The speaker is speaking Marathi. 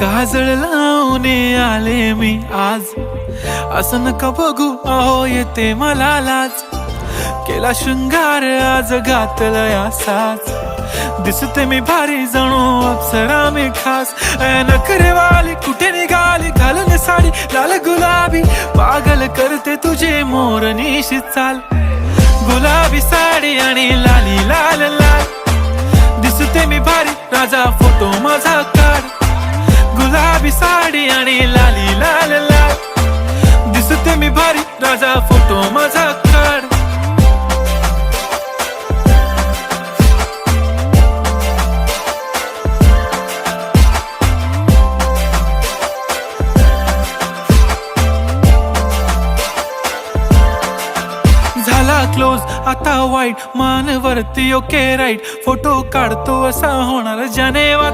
काजळ लावून आले मी आज, असं नका बघू अहो येते मला लाज. केला शृंगार आज घातलाय असाच, दिसते मी भारी जणू अप्सरा मी खास. नखरेवाली कुठे निघाली घालून साडी लाल गुलाबी, पागल करते तुझे मोरनीशी चाल. गुलाबी साडी आणि लाली लाल लाल, दिसते मी भारी राजा फोटो माझा काढ. गुलाबी साडी आणि लाली लाल लाल, दिसते मी भारी राजा फोटो माझा काढ. झाला क्लोज आता वाईट, मान वरती ओके राईट, फोटो काढतो असा होणार ज्याने